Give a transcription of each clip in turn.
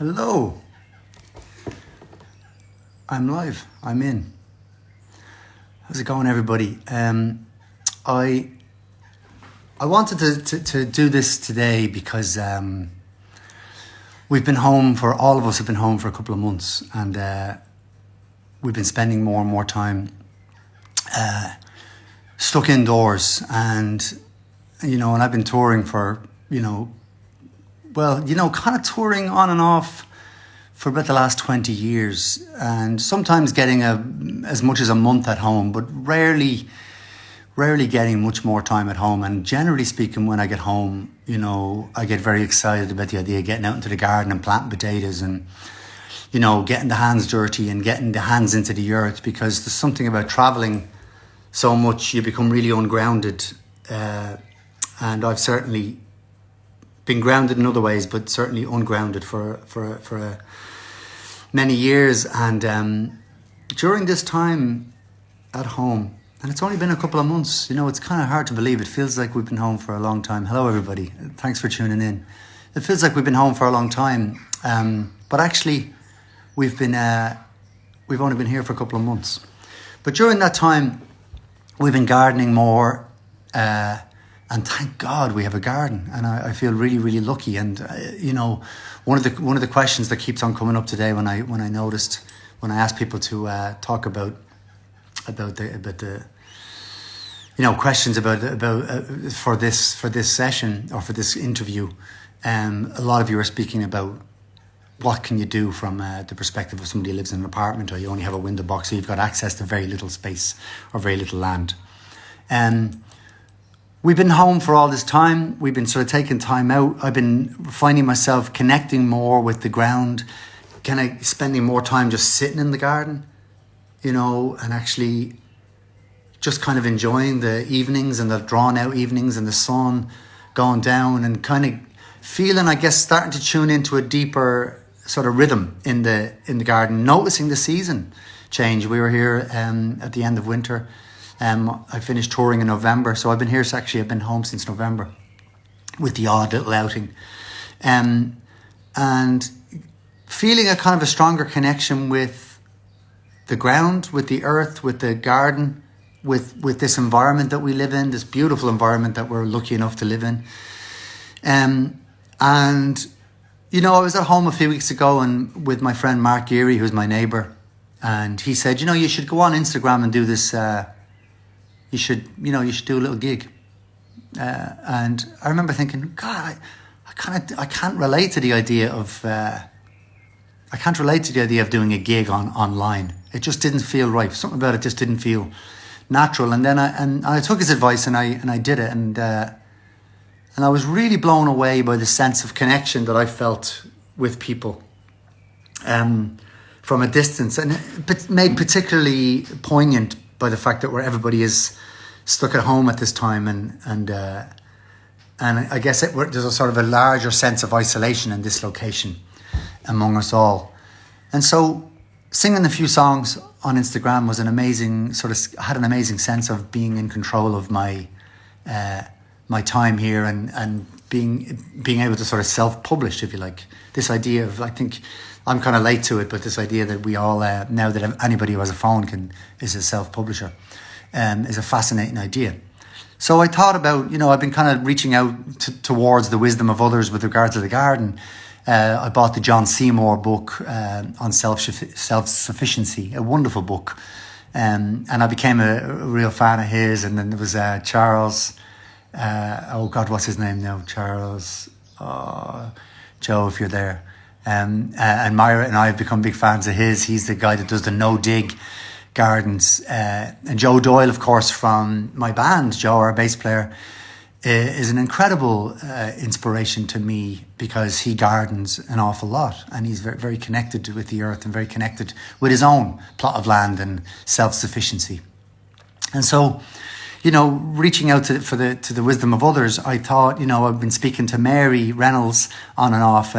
Hello. I'm live. I'm in. How's it going, everybody? I wanted to do this today because we've been home for all of us have been home for a couple of months, and we've been spending more and more time stuck indoors, and and I've been touring for kind of touring on and off for about the last 20 years, and sometimes getting as much as a month at home, but rarely getting much more time at home. And generally speaking, when I get home, I get very excited about the idea of getting out into the garden and planting potatoes and, getting the hands dirty and getting the hands into the earth, because there's something about traveling so much, you become really ungrounded. And I've certainly been grounded in other ways, but certainly ungrounded for many years. And during this time at home, and it's only been a couple of months, it's kind of hard to believe. It feels like we've been home for a long time. Hello, everybody. Thanks for tuning in. It feels like we've been home for a long time, but actually, we've only been here for a couple of months. But during that time, we've been gardening more. And thank God we have a garden, and I feel really, really lucky. And one of the questions that keeps on coming up today when I asked people to talk about the questions about for this session or for this interview, a lot of you are speaking about what can you do from the perspective of somebody who lives in an apartment, or you only have a window box, so you've got access to very little space or very little land. We've been home for all this time. We've been sort of taking time out. I've been finding myself connecting more with the ground, kind of spending more time just sitting in the garden, and actually just kind of enjoying the evenings and the drawn out evenings and the sun going down, and kind of feeling, I guess, starting to tune into a deeper sort of rhythm in the garden, noticing the season change. We were here at the end of winter. I finished touring in November, so I've been home since November with the odd little outing, and feeling a kind of a stronger connection with the ground, with the earth, with the garden, with this environment that we live in, this beautiful environment that we're lucky enough to live in. I was at home a few weeks ago and with my friend Mark Geary, who's my neighbour, and he said, you should go on Instagram and do this. You should do a little gig. And I remember thinking, God, I can't relate to the idea of doing a gig online. It just didn't feel right. Something about it just didn't feel natural. And then I took his advice and I did it. And I was really blown away by the sense of connection that I felt with people from a distance, and made particularly poignant by the fact that where everybody is stuck at home at this time, and I guess there's a sort of a larger sense of isolation and dislocation among us all. And so singing a few songs on Instagram was had an amazing sense of being in control of my time here, and being able to sort of self-publish, if you like. This idea of, I think I'm kind of late to it, but this idea that we all, now that anybody who has a phone is a self-publisher, is a fascinating idea. So I thought about, I've been kind of reaching out towards the wisdom of others with regard to the garden. I bought the John Seymour book on self-sufficiency, a wonderful book. And I became a real fan of his. And then there was Charles, what's his name now? Charles, Joe, if you're there. And Myra and I have become big fans of his. He's the guy that does the no-dig gardens. And Joe Doyle, of course, from my band, Joe, our bass player, is an incredible inspiration to me, because he gardens an awful lot, and he's very, very connected with the earth and very connected with his own plot of land and self-sufficiency. And so, reaching out to the wisdom of others, I thought, I've been speaking to Mary Reynolds on and off,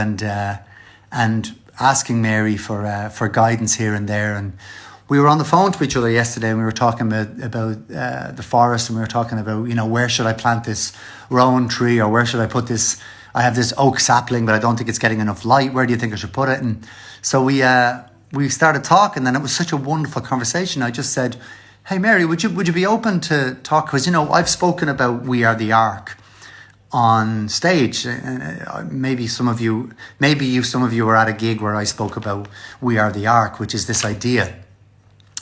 and asking Mary for guidance here and there. And we were on the phone to each other yesterday, and we were talking about the forest, and we were talking about, where should I plant this rowan tree, or where should I put this I have this oak sapling, but I don't think it's getting enough light. Where do you think I should put it? And so we started talking, and it was such a wonderful conversation. I just said, hey, Mary, would you be open to talk? Because, you know, I've spoken about We Are the Ark on stage. Maybe some of you were at a gig where I spoke about We Are the Ark, which is this idea,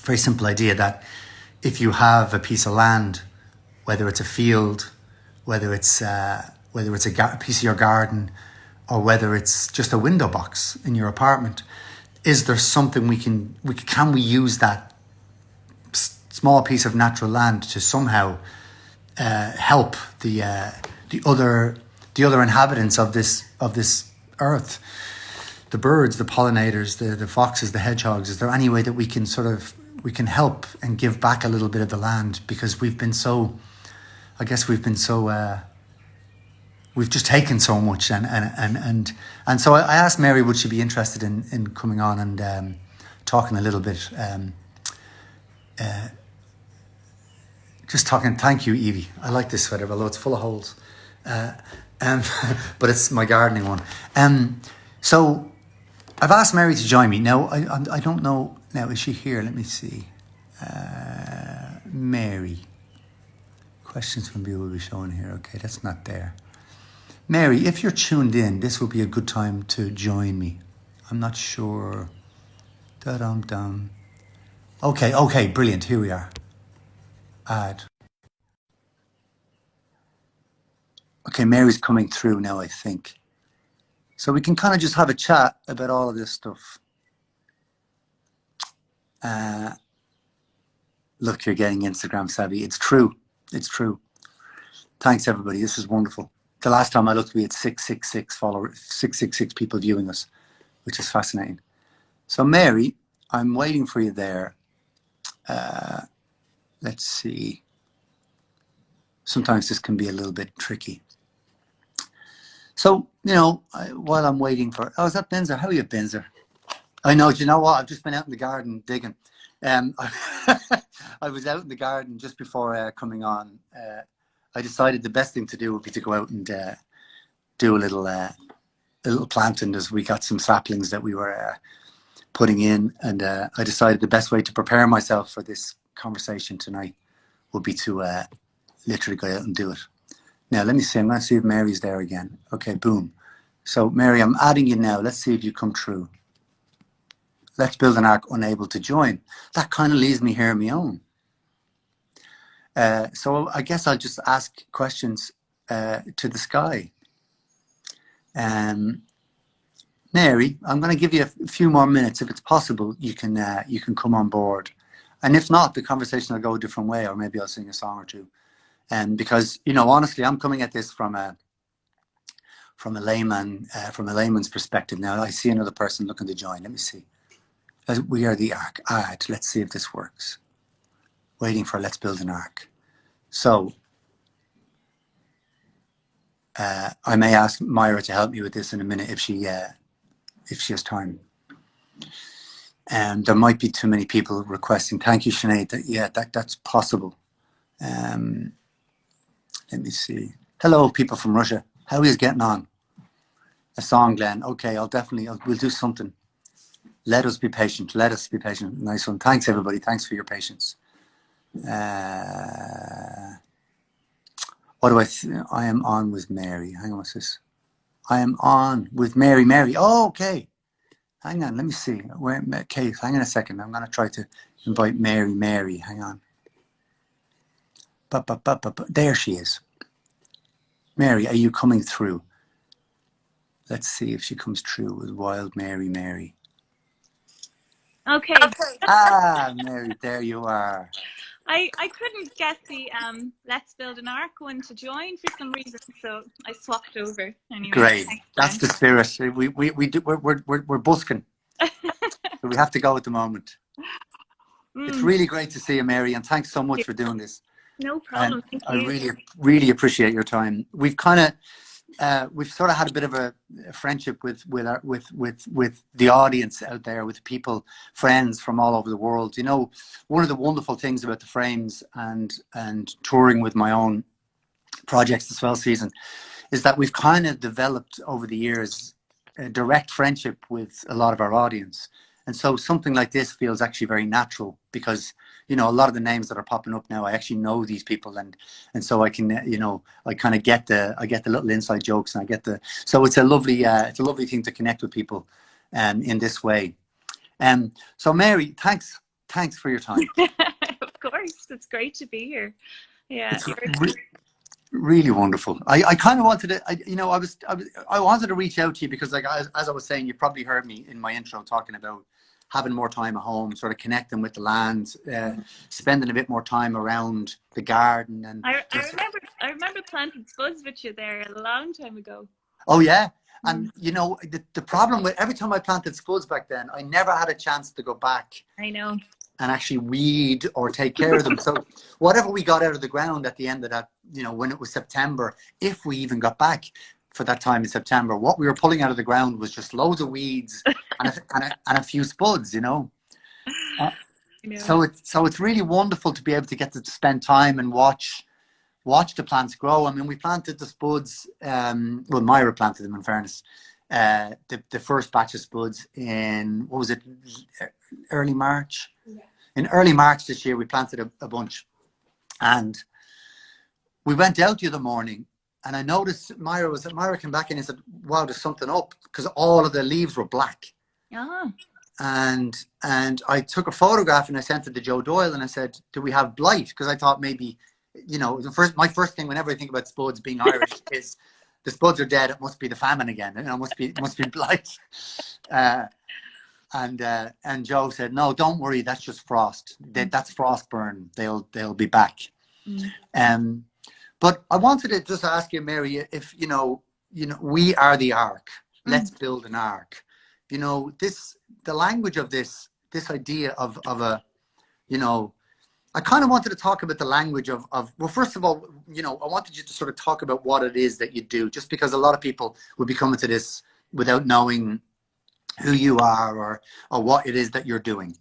very simple idea, that if you have a piece of land, whether it's a field, whether it's a piece of your garden, or whether it's just a window box in your apartment, is there something can we use that small piece of natural land to somehow help the other inhabitants of this earth, the birds, the pollinators, the foxes, the hedgehogs? Is there any way that we can help and give back a little bit of the land? Because we've just taken so much, and so I asked Mary, would she be interested in coming on and talking a little bit, just talking. Thank you, Evie. I like this sweater, although it's full of holes, but it's my gardening one. So I've asked Mary to join me. Now I don't know. Now, is she here? Let me see. Mary. Questions from you will be shown here. Okay, that's not there. Mary, if you're tuned in, this will be a good time to join me. I'm not sure. Da-dum-dum. Okay, brilliant. Here we are. Add. Okay, Mary's coming through now, I think. So we can kind of just have a chat about all of this stuff. Look, you're getting Instagram savvy. It's true. Thanks, everybody. This is wonderful. The last time I looked, we had 666 followers, 666 people viewing us, which is fascinating. So, Mary, I'm waiting for you there. Let's see. Sometimes this can be a little bit tricky. So, you know, while I'm waiting for... Oh, is that Benzer? How are you, Benzer? I know. Do you know what? I've just been out in the garden digging. I was out in the garden just before coming on. I decided the best thing to do would be to go out and do a little planting, as we got some saplings that we were putting in, and I decided the best way to prepare myself for this conversation tonight would be to literally go out and do it. Now, let me see. I'm going to see if Mary's there again. Okay, boom. So, Mary, I'm adding you now. Let's see if you come through. Let's build an ark, unable to join. That kind of leaves me here on my own. So I guess I'll just ask questions to the sky. Mary, I'm going to give you a few more minutes. If it's possible, you can come on board. And if not, the conversation will go a different way, or maybe I'll sing a song or two. Because, you know, honestly, I'm coming at this from a layman's perspective. Now, I see another person looking to join. Let me see. We Are the Ark. Add. Let's see if this works. Waiting for Let's Build an Ark. So I may ask Myra to help me with this in a minute if she has time. And there might be too many people requesting. Thank you, Sinead. That's possible. Let me see. Hello, people from Russia. How are you getting on? A song, Glenn. Okay, we'll do something. Let us be patient. Let us be patient. Nice one. Thanks, everybody. Thanks for your patience. What do I am on with Mary. Hang on, what's this? I am on with Mary. Oh, okay. Hang on, let me see. Okay, hang on a second. I'm going to try to invite Mary. Hang on. There she is. Mary, are you coming through? Let's see if she comes through with Wild Mary. Okay. Mary, there you are. I couldn't get the Let's Build an Ark one to join for some reason, so I swapped over. Anyway, great. That's the spirit. We're busking. So we have to go at the moment. It's really great to see you, Mary, and thanks so much for doing this. No problem. Thank you. I really appreciate your time. We've sort of had a bit of a friendship with the audience out there, with people, friends from all over the world. You know, one of the wonderful things about the Frames and touring with my own projects this fall season is that we've kind of developed over the years a direct friendship with a lot of our audience. And so something like this feels actually very natural because, you know, a lot of the names that are popping up now, I actually know these people, and so I can, you know, I kind of get the little inside jokes, and I get so it's a lovely thing to connect with people, in this way. So Mary, thanks for your time. Of course, it's great to be here. Yeah. It's really wonderful. I kind of wanted to, I wanted to reach out to you because, like, as I was saying, you probably heard me in my intro talking about having more time at home, sort of connecting with the land, spending a bit more time around the garden. And I remember planting spuds with you there a long time ago. Oh yeah. And you know, the problem with every time I planted spuds back then, I never had a chance to go back. I know. And actually weed or take care of them. So whatever we got out of the ground at the end of that, you know, when it was September, if we even got back for that time in September, what we were pulling out of the ground was just loads of weeds and a few spuds, you know. So it's really wonderful to be able to get to spend time and watch the plants grow. I mean, we planted the spuds, well, Myra planted them, in fairness, the first batch of spuds in, what was it, early March? Yeah. In early March this year, we planted a bunch, and we went out the other morning, and I noticed Myra came back in and said, wow, there's something up, because all of the leaves were black. Oh. And I took a photograph and I sent it to Joe Doyle, and I said, do we have blight? Because I thought maybe, you know, my first thing whenever I think about spuds being Irish is the spuds are dead, it must be the famine again, you know, must be blight. And Joe said, no, don't worry, that's just frost. That's frost burn. They'll be back. Mm. But I wanted to just ask you, Mary, if you know, we are the ark. Let's build an ark. You know, the language of this idea of a, you know, I kind of wanted to talk about the language of, well, first of all, you know, I wanted you to sort of talk about what it is that you do, just because a lot of people would be coming to this without knowing who you are or what it is that you're doing.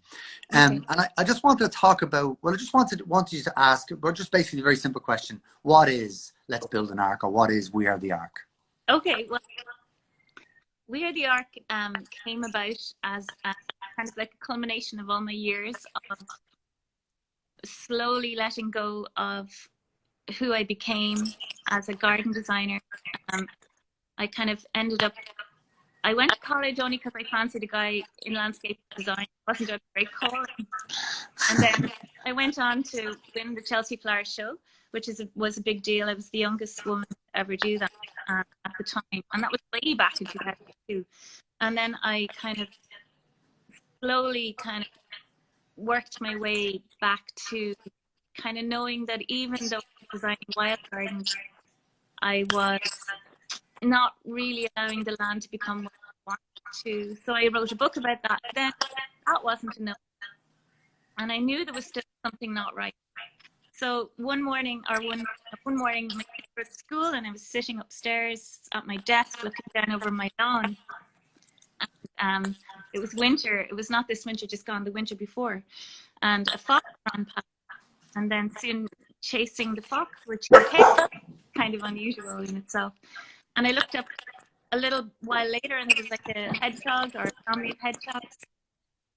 And I just wanted to talk about, well, I just wanted you to ask, but just basically a very simple question. What is Let's Build an Ark, or what is We Are the Ark? Okay, well, We Are the Ark came about as kind of like a culmination of all my years of slowly letting go of who I became as a garden designer. I kind of ended up, I went to college only because I fancied a guy in landscape design. It wasn't a great calling. And then I went on to win the Chelsea Flower Show, which was a big deal. I was the youngest woman to ever do that at the time. And that was way back in 2002. And then I kind of slowly kind of worked my way back to kind of knowing that even though I was designing wild gardens, I was not really allowing the land to become what I wanted to. So I wrote a book about that. Then that wasn't enough. And I knew there was still something not right. So one morning, my kids were at school, and I was sitting upstairs at my desk looking down over my lawn. And it was winter. It was not this winter just gone, the winter before. And a fox ran past, and then soon chasing the fox, which was kind of unusual in itself. And I looked up a little while later, and there was like a hedgehog or a family of hedgehogs,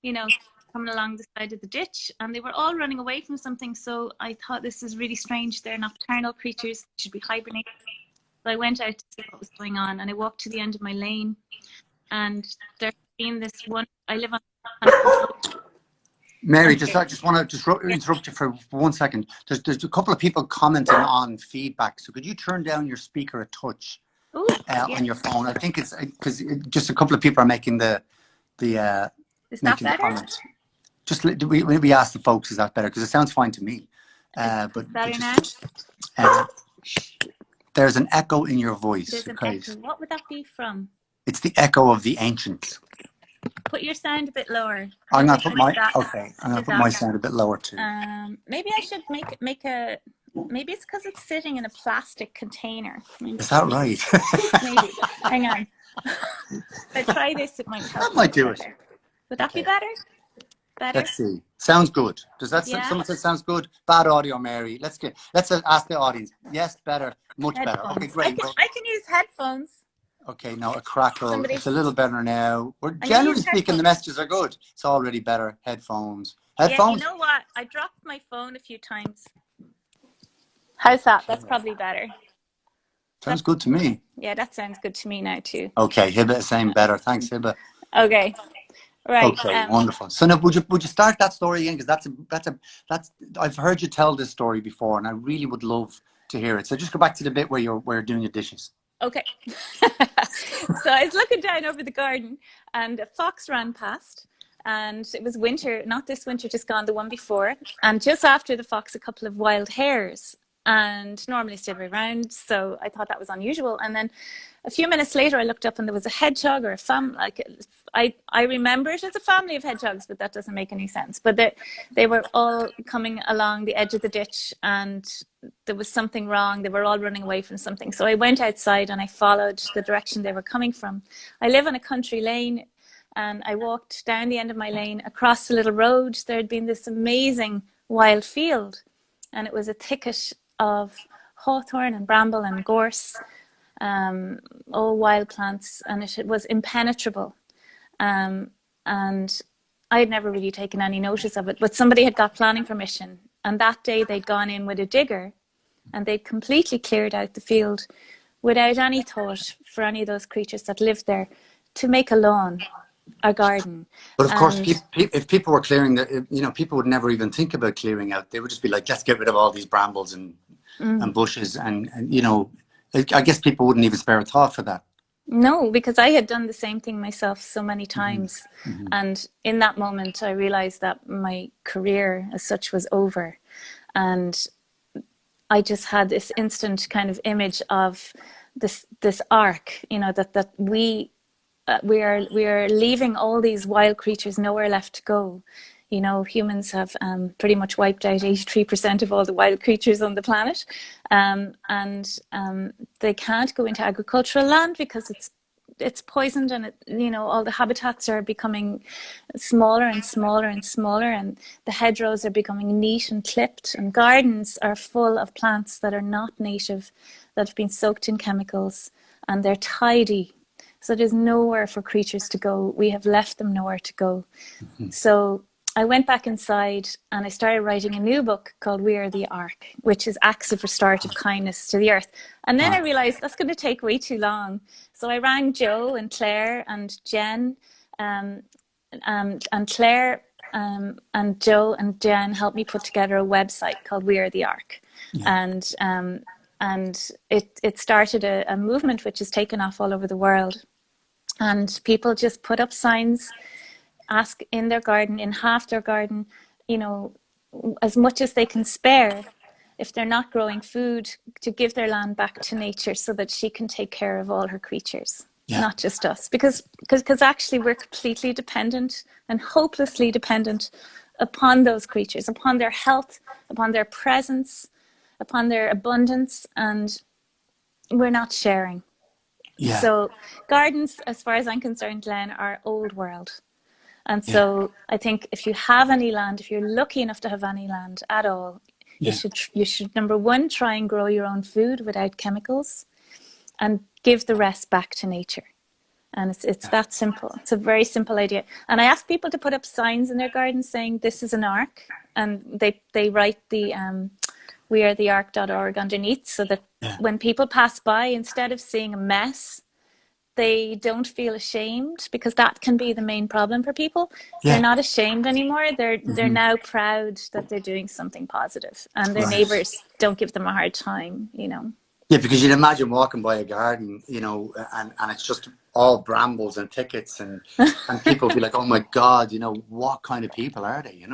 you know, coming along the side of the ditch, and they were all running away from something. So I thought, this is really strange. They're nocturnal creatures. They should be hibernating. So I went out to see what was going on, and I walked to the end of my lane, and there's been this one. I live on. Mary, I just want to interrupt you for 1 second. There's a couple of people commenting on feedback. So could you turn down your speaker a touch on your phone? I think it's because just a couple of people are making the Is that better? Comments. Just we ask the folks, is that better? Because it sounds fine to me. But better now? There's an echo in your voice. There's an echo. What would that be from? It's the echo of the ancients. Put your sound a bit lower. I'm gonna put my sound a bit lower too. Maybe I should make a. Maybe it's because it's sitting in a plastic container. Is that right? Maybe. Hang on. If I try this, it might help. That might do it. Would that be better? Better? Let's see. Sounds good. Does that Yeah. someone said sounds good? Bad audio, Mary. Let's ask the audience. Yes, better, much better. Okay, Headphones. great. Well, I can use headphones. okay, now a crackle. Somebody- It's a little better now. We're I'm gonna generally use speaking, the headphones. messages are good. It's already better. Headphones. Yeah, Headphones. you know what? I dropped my phone a few times. How's that? That's probably better. Sounds good to me. Yeah, that sounds good to me now too. Okay, Hibba is saying better. Thanks, Hibba. Okay, right. Okay, wonderful. So now, would you start that story again? Because that's I've heard you tell this story before, and I really would love to hear it. So just go back to the bit where you're doing your dishes. Okay. So I was looking down over the garden, and a fox ran past. And it was winter, not this winter, just gone, the one before. And just after the fox, a couple of wild hares, and normally stay around. So I thought that was unusual. And then a few minutes later, I looked up and there was a hedgehog or a family. Like I remember it as a family of hedgehogs, but that doesn't make any sense. But they were all coming along the edge of the ditch, and there was something wrong. They were all running away from something. So I went outside and I followed the direction they were coming from. I live on a country lane. And I walked down the end of my lane, across the little road. There had been this amazing wild field, and it was a thicket of hawthorn and bramble and gorse, all wild plants, and it was impenetrable. And I had never really taken any notice of it, but somebody had got planning permission, and that day they'd gone in with a digger, and they'd completely cleared out the field without any thought for any of those creatures that lived there to make a lawn. A garden. But of course, if people were clearing, people would never even think about clearing out. They would just be like, let's get rid of all these brambles and bushes. And I guess people wouldn't even spare a thought for that. No, because I had done the same thing myself so many times. Mm-hmm. And in that moment, I realized that my career as such was over. And I just had this instant kind of image of this ark, that we are leaving all these wild creatures nowhere left to go. Humans have pretty much wiped out 83% of all the wild creatures on the planet, and they can't go into agricultural land because it's poisoned, and all the habitats are becoming smaller and smaller and smaller, and the hedgerows are becoming neat and clipped, and gardens are full of plants that are not native, that have been soaked in chemicals, and they're tidy. So there's nowhere for creatures to go. We have left them nowhere to go. Mm-hmm. So I went back inside and I started writing a new book called We Are the Ark, which is acts of restorative kindness to the earth. And then I realized that's going to take way too long. So I rang Joe and Claire and Jen, and Claire and Joe and Jen helped me put together a website called We Are the Ark. Yeah. And it started a movement which has taken off all over the world. And people just put up signs, ask in their garden, in half their garden, as much as they can spare, if they're not growing food, to give their land back to nature so that she can take care of all her creatures, not just us. Because actually we're completely dependent and hopelessly dependent upon those creatures, upon their health, upon their presence, upon their abundance, and we're not sharing. Yeah. So gardens, as far as I'm concerned, Glen, are old world. And so I think if you have any land, if you're lucky enough to have any land at all, you should number one, try and grow your own food without chemicals, and give the rest back to nature. And it's that simple. It's a very simple idea. And I ask people to put up signs in their gardens saying this is an ark, and they write the wearetheark.org underneath, so that when people pass by, instead of seeing a mess, they don't feel ashamed, because that can be the main problem for people. They're not ashamed anymore. They're now proud that they're doing something positive, and their neighbors don't give them a hard time, Yeah, because you'd imagine walking by a garden, and it's just all brambles and thickets, and people be like, oh my God, what kind of people are they,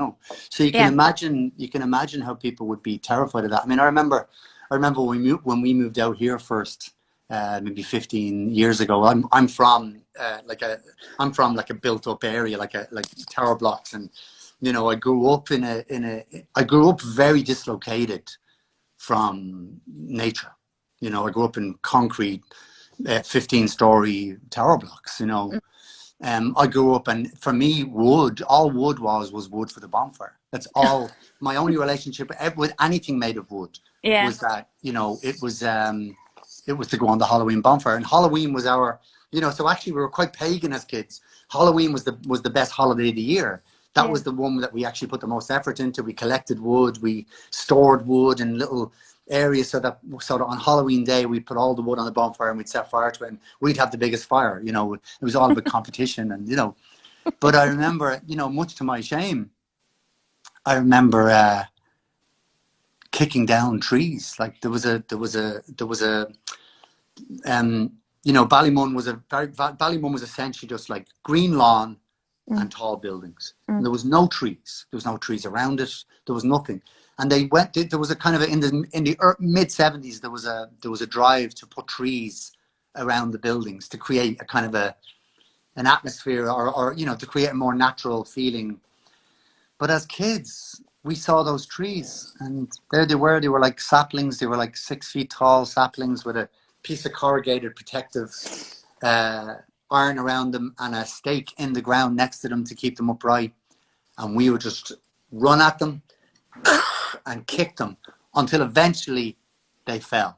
So you can imagine how people would be terrified of that. I mean, I remember when we moved out here first, maybe 15 years ago. I'm from like a built up area, like tower blocks, and I grew up I grew up very dislocated from nature. I grew up in concrete, 15-story tower blocks, I grew up, and for me, all wood was wood for the bonfire. That's all. My only relationship with anything made of wood was that, you know, it was to go on the Halloween bonfire, and Halloween was our, you know. So actually, we were quite pagan as kids. Halloween was the best holiday of the year. That was the one that we actually put the most effort into. We collected wood, we stored wood in little areas, so that on Halloween day we'd put all the wood on the bonfire and we'd set fire to it, and we'd have the biggest fire. You know, it was all about competition, and you know. But I remember, you know, much to my shame, I remember kicking down trees. Like there was a you know, Ballymun was essentially just like green lawn and tall buildings. And there was no trees. There was no trees around it. There was nothing. And there was a kind of in the mid 70s, there was a drive to put trees around the buildings to create a kind of an atmosphere, or you know, to create a more natural feeling. But as kids, we saw those trees, and there they were. They were like saplings. They were like 6 feet tall saplings with a piece of corrugated protective iron around them and a stake in the ground next to them to keep them upright. And we would just run at them and kick them until eventually they fell.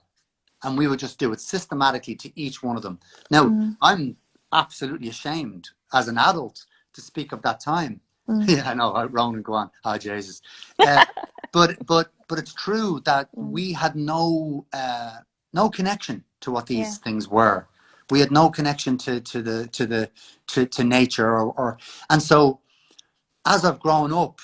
And we would just do it systematically to each one of them. Now, I'm absolutely ashamed as an adult to speak of that time. Yeah, I know, Ronan, go on. Oh, Jesus. But it's true that we had no connection to what these things were. We had no connection to nature, and so as I've grown up,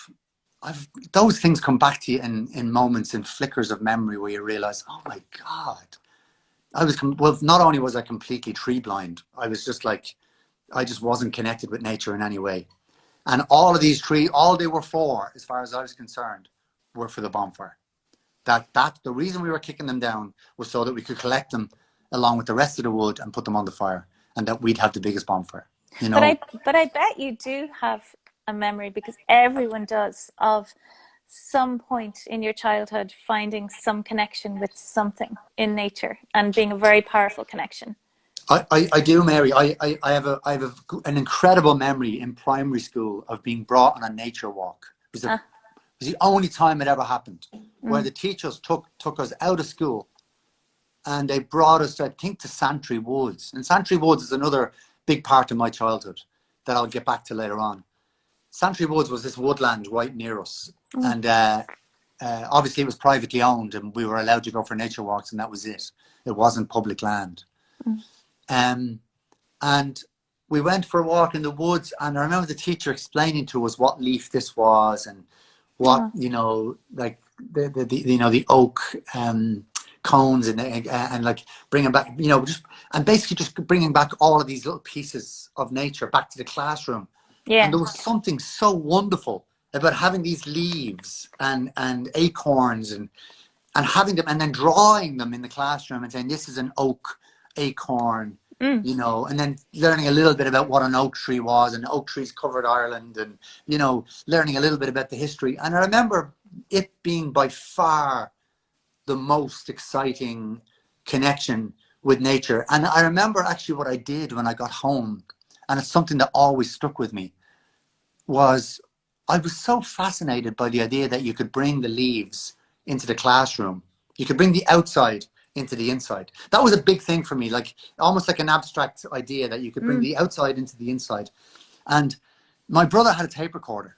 those things come back to you in moments, in flickers of memory, where you realize, oh my God, not only was I completely tree blind, I was just like, I just wasn't connected with nature in any way. And all of these trees, all they were for, as far as I was concerned, were for the bonfire. That the reason we were kicking them down was so that we could collect them along with the rest of the wood and put them on the fire, and that we'd have the biggest bonfire. You know. But I bet you do have a memory, because everyone does, of some point in your childhood finding some connection with something in nature and being a very powerful connection. I do, Mary. I have an incredible memory in primary school of being brought on a nature walk. It was the only time it ever happened, where the teachers took us out of school, and they brought us, I think, to Santry Woods. And Santry Woods is another big part of my childhood that I'll get back to later on. Santry Woods was this woodland right near us, and obviously it was privately owned, and we were allowed to go for nature walks, and that was it. It wasn't public land. And we went for a walk in the woods, and I remember the teacher explaining to us what leaf this was, and what, you know, like the oak cones, and like bringing back, you know, basically just bringing back all of these little pieces of nature back to the classroom. And there was something so wonderful about having these leaves and acorns and having them, and then drawing them in the classroom and saying, this is an oak acorn, you know, and then learning a little bit about what an oak tree was, and oak trees covered Ireland, and, you know, learning a little bit about the history. And I remember it being by far the most exciting connection with nature. And I remember actually what I did when I got home, and it's something that always stuck with me, was I was so fascinated by the idea that you could bring the leaves into the classroom. You could bring the outside into the inside. That was a big thing for me, like almost like an abstract idea that you could bring the outside into the inside. And my brother had a tape recorder,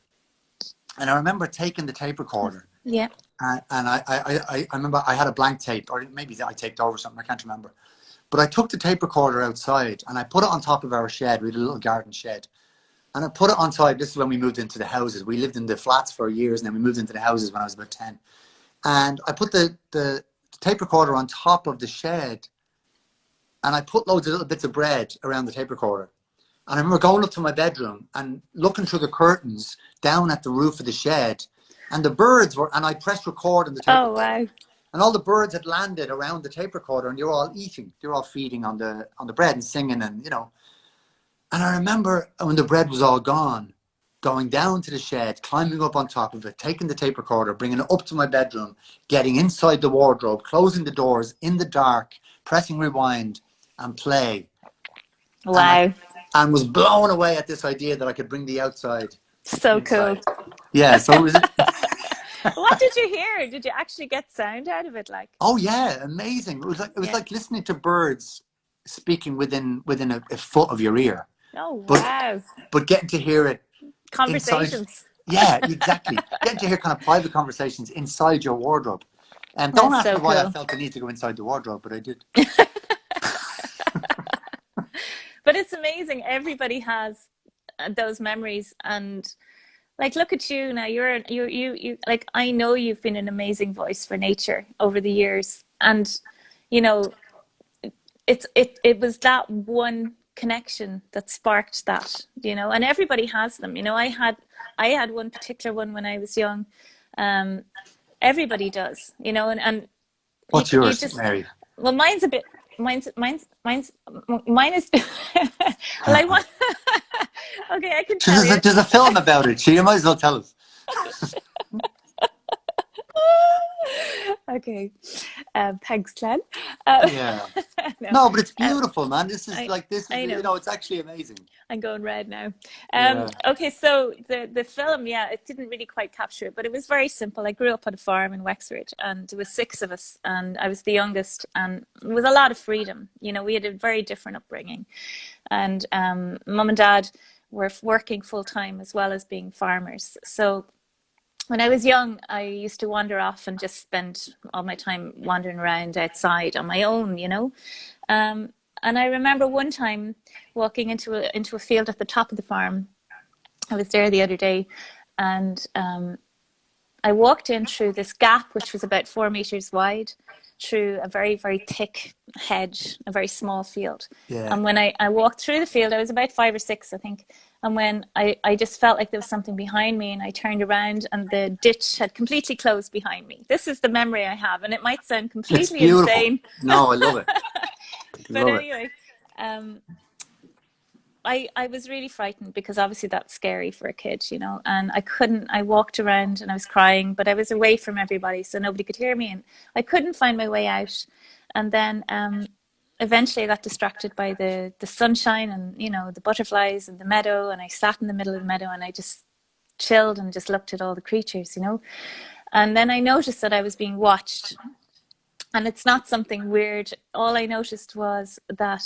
and I remember taking the tape recorder. And I remember I had a blank tape, or maybe I taped over something, I can't remember. But I took the tape recorder outside and I put it on top of our shed. We had a little garden shed. And I put it on top. This is when we moved into the houses. We lived in the flats for years, and then we moved into the houses when I was about 10. And I put the tape recorder on top of the shed, and I put loads of little bits of bread around the tape recorder. And I remember going up to my bedroom and looking through the curtains down at the roof of the shed, and the birds were, and I pressed record on the tape recorder. Wow. And all the birds had landed around the tape recorder, and they were all eating. They were all feeding on the bread and singing, and, you know. And I remember when the bread was all gone, going down to the shed, climbing up on top of it, taking the tape recorder, bringing it up to my bedroom, getting inside the wardrobe, closing the doors in the dark, pressing rewind and play. Wow. and was blown away at this idea that I could bring the outside So inside. cool. Yeah, so it was. What did you hear? Did you actually get sound out of it? Like, Oh yeah, amazing! It was like listening to birds speaking within a foot of your ear. oh But wow, getting to hear it inside. conversations. Yeah, exactly. Getting to hear kind of private conversations inside your wardrobe. And don't That's ask so me why I cool. felt the need to go inside the wardrobe, but I did. But it's amazing. Everybody has those memories, and like, look at you now. You like, I know you've been an amazing voice for nature over the years, and you know, it was that one connection that sparked that, you know. And everybody has them, you know. I had one particular one when I was young. Everybody does, you know. And What's you yours, just, Mary? well, mine's a bit, mine is well, I want okay, I can tell you. There's a film about it. You might as well tell us. Okay, thanks, Glenn. Yeah. No, No, but it's beautiful, man. This is I know. you know, it's actually amazing. I'm going red now. Yeah. Okay, so the film, yeah, it didn't really quite capture it, but it was very simple. I grew up on a farm in Wexford, and there was 6 of us, and I was the youngest, and with a lot of freedom. You know, we had a very different upbringing, and mum and dad were working full time as well as being farmers. So when I was young, I used to wander off and just spend all my time wandering around outside on my own, you know. And I remember one time walking into a field at the top of the farm. I was there the other day, and I walked in through this gap, which was about 4 meters wide, through a very, very thick hedge, a very small field. Yeah. And when I walked through the field, I was about 5 or 6, I think. And when I just felt like there was something behind me, and I turned around and the ditch had completely closed behind me. This is the memory I have, and it might sound completely insane. No, I love it. But anyway, I was really frightened, because obviously that's scary for a kid, you know. And I walked around and I was crying, but I was away from everybody, so nobody could hear me, and I couldn't find my way out. And then eventually I got distracted by the sunshine and, you know, the butterflies and the meadow, and I sat in the middle of the meadow and I just chilled and just looked at all the creatures, you know. And then I noticed that I was being watched, and it's not something weird. All I noticed was that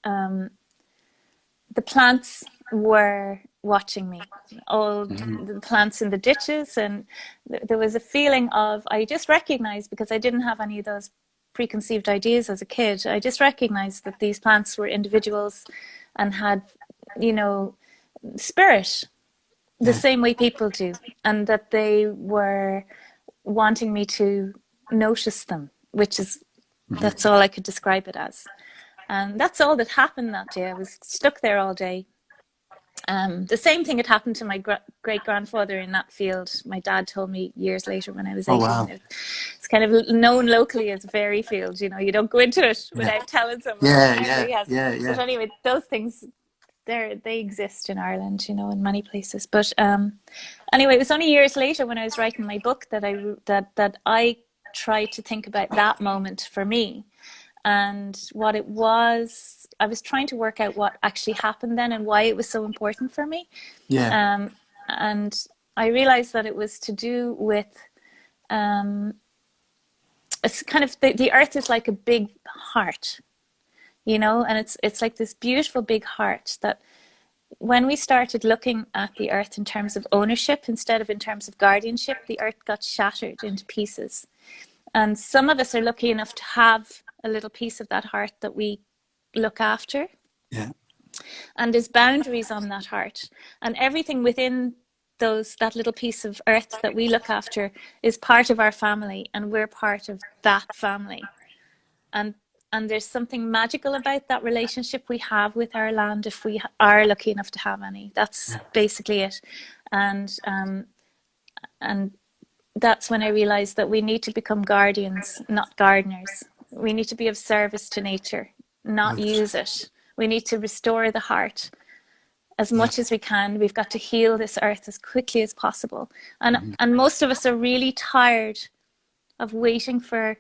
the plants were watching me, all the plants in the ditches, and there was a feeling of, I just recognized, because I didn't have any of those preconceived ideas as a kid, I just recognized that these plants were individuals and had, you know, spirit, the same way people do, and that they were wanting me to notice them, which is, that's all I could describe it as. And that's all that happened that day. I was stuck there all day. The same thing had happened to my great-grandfather in that field. My dad told me years later when I was 18. Oh, wow. It's kind of known locally as a fairy field. You know, you don't go into it without telling someone. Yeah. But anyway, those things, they exist in Ireland, you know, in many places. But anyway, it was only years later when I was writing my book that I tried to think about that moment for me. And what it was, I was trying to work out what actually happened then and why it was so important for me. Yeah. And I realized that it was to do with, it's kind of, the earth is like a big heart, you know, and it's like this beautiful big heart that when we started looking at the earth in terms of ownership instead of in terms of guardianship, the earth got shattered into pieces. And some of us are lucky enough to have a little piece of that heart that we look after. Yeah. And there's boundaries on that heart. And everything within that little piece of earth that we look after is part of our family, and we're part of that family. And there's something magical about that relationship we have with our land if we are lucky enough to have any. That's basically it. And that's when I realized that we need to become guardians, not gardeners. We need to be of service to nature, not use it. We need to restore the heart as much as we can. We've got to heal this earth as quickly as possible. And most of us are really tired of waiting for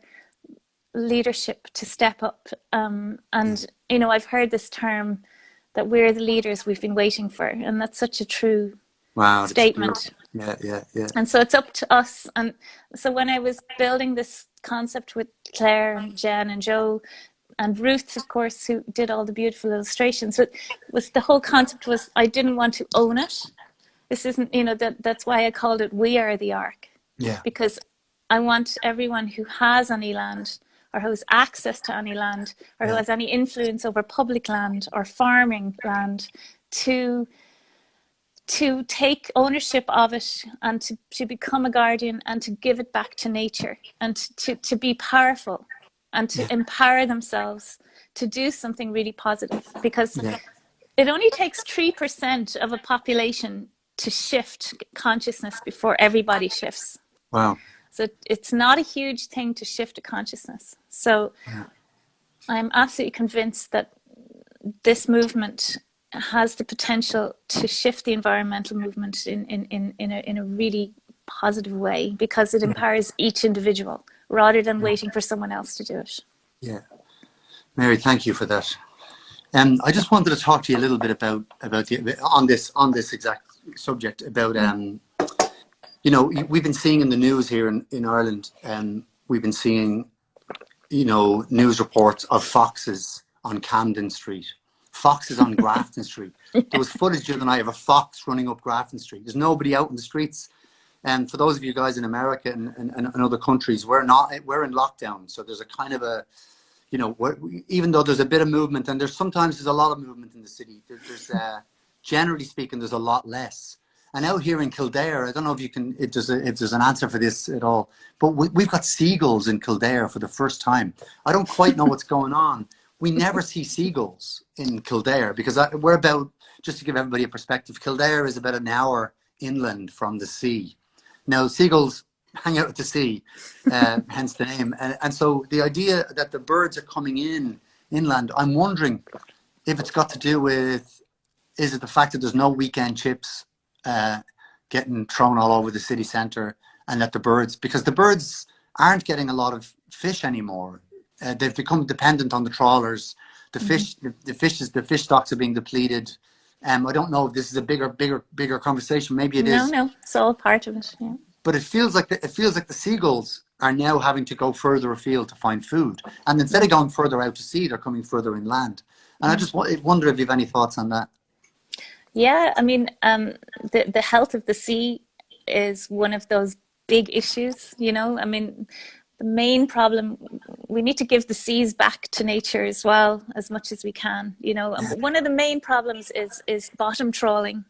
leadership to step up. And, you know, I've heard this term that we're the leaders we've been waiting for. And that's such a true statement. Yeah. And so it's up to us. And so when I was building this concept with Claire and Jen and Joe and Ruth, of course, who did all the beautiful illustrations, it was the whole concept was I didn't want to own it. This isn't, that's why I called it We Are the Ark. Yeah. Because I want everyone who has any land or who has access to any land or who has any influence over public land or farming land to take ownership of it and to become a guardian and to give it back to nature and to be powerful and to empower themselves to do something really positive, because it only takes 3% of a population to shift consciousness before everybody shifts. Wow. So it's not a huge thing to shift a consciousness. So I'm absolutely convinced that this movement has the potential to shift the environmental movement in a really positive way, because it empowers each individual rather than waiting for someone else to do it. Yeah. Mary, thank you for that. I just wanted to talk to you a little bit about on this exact subject about we've been seeing in the news here in Ireland, we've been seeing news reports of foxes on Camden Street, foxes on Grafton Street. There was footage the other night of a fox running up Grafton Street. There's nobody out in the streets. And for those of you guys in America and other countries, we're in lockdown. So there's a kind of a, even though there's a bit of movement, and there's a lot of movement in the city, there's generally speaking, there's a lot less. And out here in Kildare, I don't know if there's an answer for this at all, but we've got seagulls in Kildare for the first time. I don't quite know what's going on. We never see seagulls in Kildare because we're about, just to give everybody a perspective, Kildare is about an hour inland from the sea. Now, seagulls hang out at the sea, hence the name. And so the idea that the birds are coming inland, I'm wondering if it's got to do with, is it the fact that there's no weekend chips getting thrown all over the city centre, and that because the birds aren't getting a lot of fish anymore. They've become dependent on the trawlers. The fish stocks are being depleted. I don't know if this is a bigger conversation. Maybe it is. No, it's all part of it. Yeah. But it feels like the seagulls are now having to go further afield to find food, and instead of going further out to sea, they're coming further inland. And I just wonder if you have any thoughts on that. Yeah, I mean, the health of the sea is one of those big issues. I mean, the main problem, we need to give the seas back to nature as well, as much as we can. One of the main problems is bottom trawling.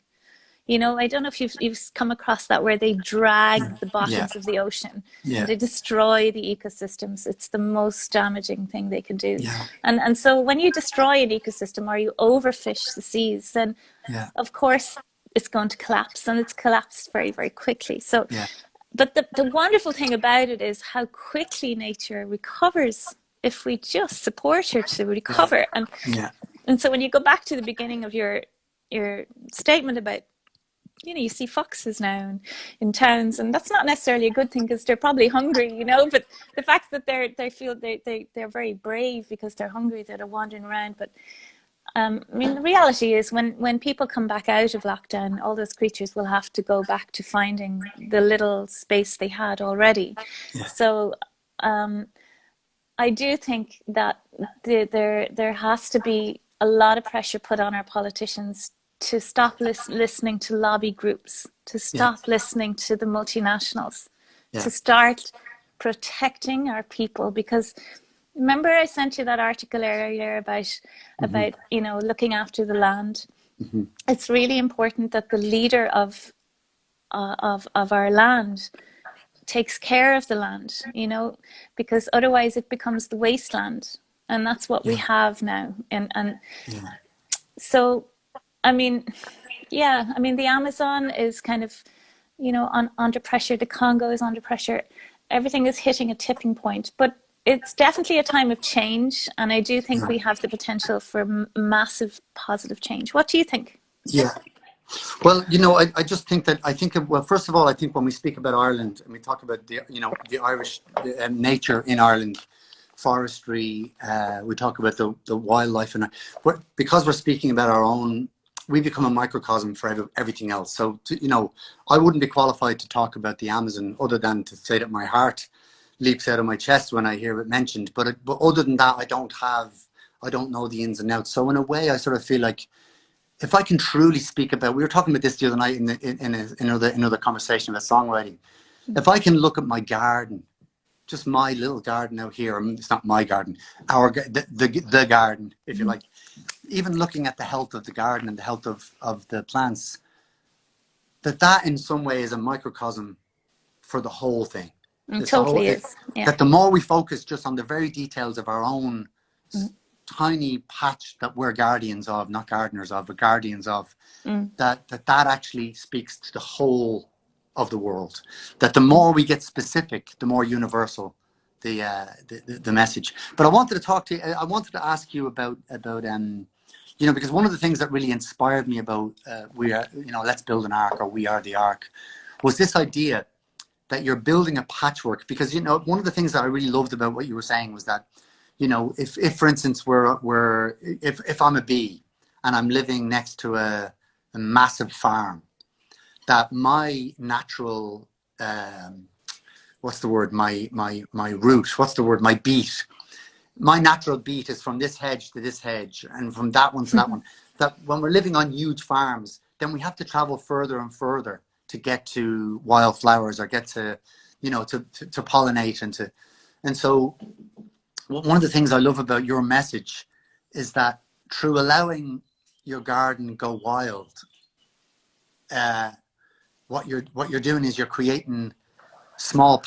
I don't know if you've come across that, where they drag the bottoms of the ocean. They destroy the ecosystems. It's the most damaging thing they can do. And so when you destroy an ecosystem or you overfish the seas, then of course it's going to collapse, and it's collapsed very, very quickly. So, but the wonderful thing about it is how quickly nature recovers if we just support her to recover. And so when you go back to the beginning of your statement about, you see foxes now in towns, and that's not necessarily a good thing because they're probably hungry, but the fact that they're very brave because they're hungry, that are wandering around. But I mean, the reality is when people come back out of lockdown, all those creatures will have to go back to finding the little space they had already. So I do think that there has to be a lot of pressure put on our politicians to stop listening to lobby groups, to stop listening to the multinationals, to start protecting our people. Because remember, I sent you that article earlier about looking after the land. It's really important that the leader of our land takes care of the land, because otherwise it becomes the wasteland, and that's what we have now. And so, I mean, the Amazon is kind of, under pressure. The Congo is under pressure. Everything is hitting a tipping point. But it's definitely a time of change. And I do think we have the potential for massive positive change. What do you think? Yeah. Well, I just think that, first of all, I think when we speak about Ireland and we talk about the Irish nature in Ireland, forestry. We talk about the wildlife, and because we're speaking about our own, we become a microcosm for everything else. So, you know, I wouldn't be qualified to talk about the Amazon other than to say that my heart leaps out of my chest when I hear it mentioned. But other than that, I don't know the ins and outs. So in a way, I sort of feel like if I can truly speak about, we were talking about this the other night in another conversation about songwriting. If I can look at my garden, just my little garden out here, it's not my garden, the garden, if you like, even looking at the health of the garden and the health of the plants, that in some way is a microcosm for the whole thing. It totally is. Yeah. That the more we focus just on the very details of our own tiny patch that we're guardians of, not gardeners of, but guardians of, that actually speaks to the whole of the world. That the more we get specific, the more universal the message. But I wanted to talk to you. I wanted to ask you about you know, because one of the things that really inspired me about Let's Build an Ark, or We Are the Ark, was this idea that you're building a patchwork. Because, you know, one of the things that I really loved about what you were saying was that, you know, if for instance if I'm a bee and I'm living next to a massive farm, that my natural my natural beat is from this hedge to this hedge and from that one to that one. That when we're living on huge farms, then we have to travel further and further to get to wildflowers or get to, you know, to pollinate and so one of the things I love about your message is that through allowing your garden go wild, what you're doing is you're creating a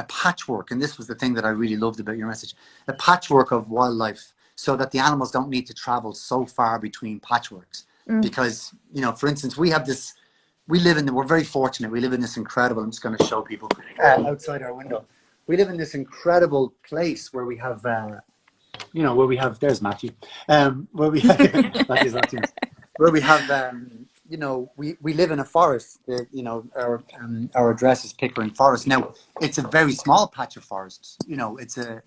patchwork, and this was the thing that I really loved about your message, a patchwork of wildlife, so that the animals don't need to travel so far between patchworks. Because, you know, for instance, we're very fortunate. We live in this incredible, I'm just going to show people outside our window. We live in this incredible place where we have, there's Matthew, where we Matthew's not here. Where we have, you know, we live in a forest. You know, our address is Pickering Forest. Now, it's a very small patch of forest. You know, it's a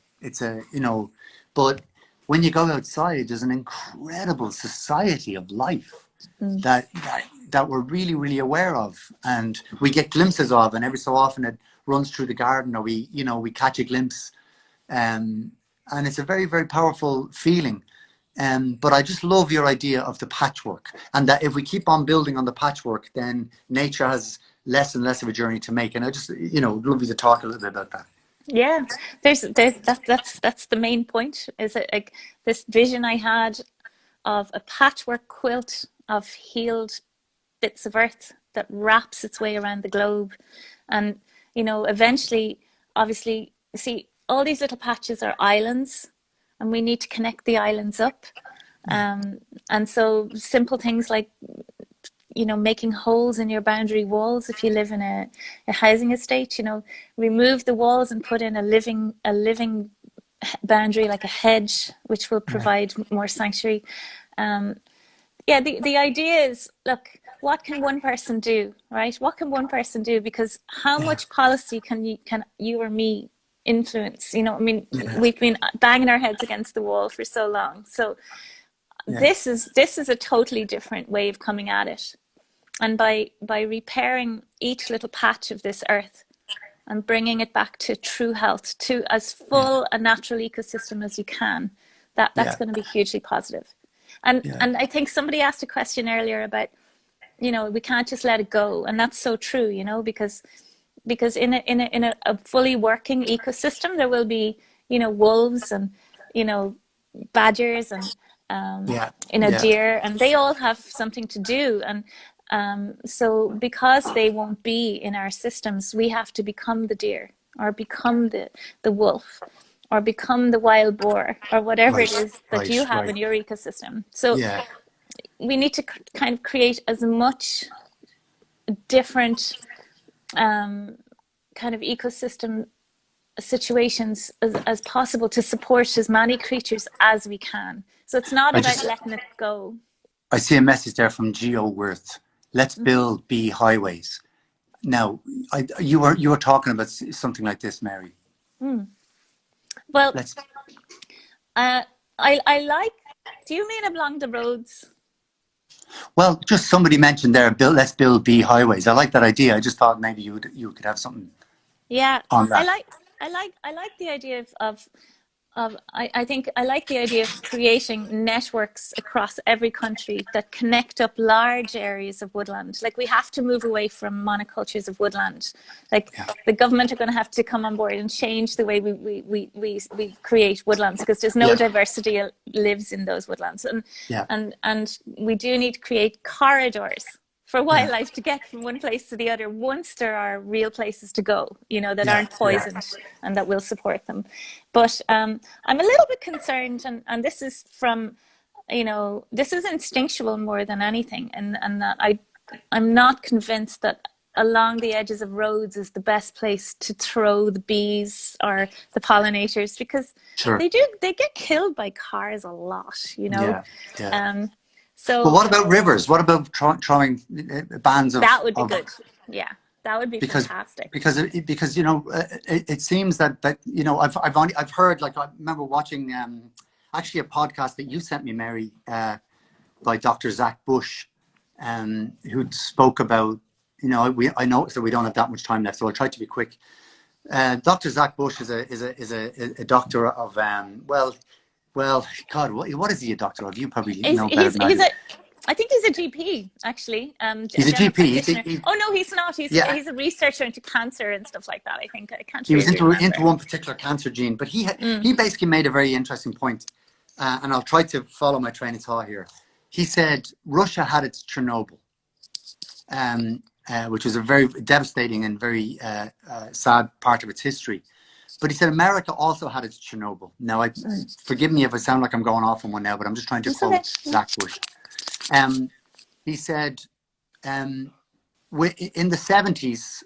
you know, but when you go outside, there's an incredible society of life that we're really, really aware of, and we get glimpses of, and every so often it runs through the garden, or we catch a glimpse, and it's a very, very powerful feeling. But I just love your idea of the patchwork, and that if we keep on building on the patchwork, then nature has less and less of a journey to make. And I just, you know, love you to talk a little bit about that. Yeah, that's the main point. Is it like this vision I had of a patchwork quilt of healed bits of earth that wraps its way around the globe, and, you know, eventually, obviously, see, all these little patches are islands, and we need to connect the islands up. And so simple things like, you know, making holes in your boundary walls. If you live in a housing estate, you know, remove the walls and put in a living boundary, like a hedge, which will provide more sanctuary. Yeah, the idea is, look, what can one person do, right? What can one person do? Because how much policy can you or me influence? You know, I mean, we've been banging our heads against the wall for so long. So this is a totally different way of coming at it. And by repairing each little patch of this earth and bringing it back to true health, to as full a natural ecosystem as you can, that's going to be hugely positive. And I think somebody asked a question earlier about, you know, we can't just let it go, and that's so true, you know, because in a fully working ecosystem, there will be, you know, wolves and, you know, badgers and deer, and they all have something to do. And so because they won't be in our systems, we have to become the deer, or become the wolf, or become the wild boar, or whatever it is that you have in your ecosystem. So we need to kind of create as much different kind of ecosystem situations as possible to support as many creatures as we can. So it's not about letting it go. I see a message there from Geo Worth. Let's build bee highways. Now, you were talking about something like this, Mary. Well, Let's. I like. Do you mean along the roads? Well, just somebody mentioned there, let's build bee highways. I like that idea. I just thought maybe you could have something Yeah, on I that. like. I like the idea of I think I like the idea of creating networks across every country that connect up large areas of woodland. Like we have to move away from monocultures of woodland. Like Yeah, the government are going to have to come on board and change the way we create woodlands, because there's no yeah, diversity lives in those woodlands. yeah, And we do need to create corridors for yeah, wildlife to get from one place to the other once there are real places to go, you know, that yeah, aren't yeah, poisoned and that will support them. But I'm a little bit concerned, and this is from, you know, this is instinctual more than anything, and that I'm not convinced that along the edges of roads is the best place to throw the bees or the pollinators, because sure. they get killed by cars a lot, you know. Yeah, yeah. Um, Well, so what about rivers? What about throwing bands that would be of good. Yeah, that would be because fantastic. because you know it seems that you know I've heard, like, I remember watching actually a podcast that you sent me, Mary, by Dr. Zach Bush, who spoke about, you know, I noticed that we don't have that much time left, so I'll try to be quick. Dr. Zach Bush is a doctor of well, God, what is he a doctor of? You probably know better than I He's do. a I think he's a GP actually, a He's a general GP. practitioner. Oh no, he's not. Yeah, He's a researcher into cancer and stuff like that. I think I can't he was really into remember. one particular cancer gene, but Mm. he basically made a very interesting point, and I'll try to follow my train of thought here. He said Russia had its Chernobyl, which was a very devastating and very sad part of its history. But he said America also had its Chernobyl. Now, forgive me if I sound like I'm going off on one now, but I'm just trying to It's okay. quote Zach Bush. He said, in the 70s,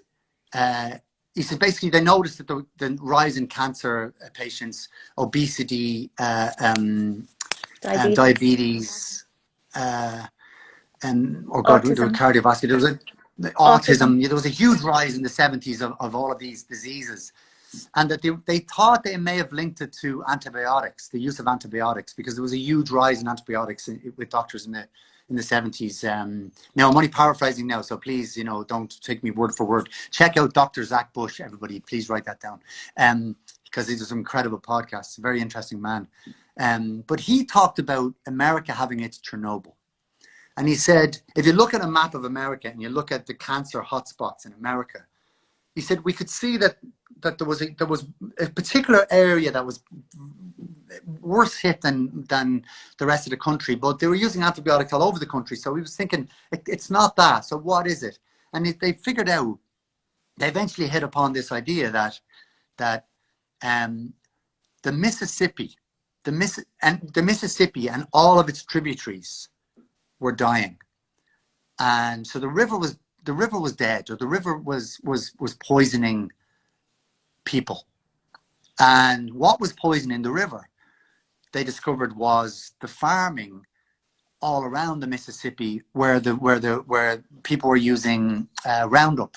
he said basically they noticed that the rise in cancer patients, obesity, Diabetes, diabetes, or God, there was autism, cardiovascular, there was autism. autism. There was a huge rise in the 70s of all of these diseases. And that they thought they may have linked it to antibiotics, the use of antibiotics, because there was a huge rise in antibiotics with doctors in the 70s. Now, I'm only paraphrasing now, so please, you know, don't take me word for word. Check out Dr. Zach Bush, everybody. Please write that down, because he does incredible podcasts. A very interesting man. But he talked about America having its Chernobyl. And he said, if you look at a map of America and you look at the cancer hotspots in America, he said we could see that there was a particular area that was worse hit than the rest of the country, but they were using antibiotics all over the country. So he was thinking, it's not that. So what is it? And they figured out. They eventually hit upon this idea that the Mississippi, the Mississippi and all of its tributaries were dying, and so the river was dead, or the river was poisoning people. And what was poisoning the river, they discovered, was the farming all around the Mississippi, where people were using Roundup,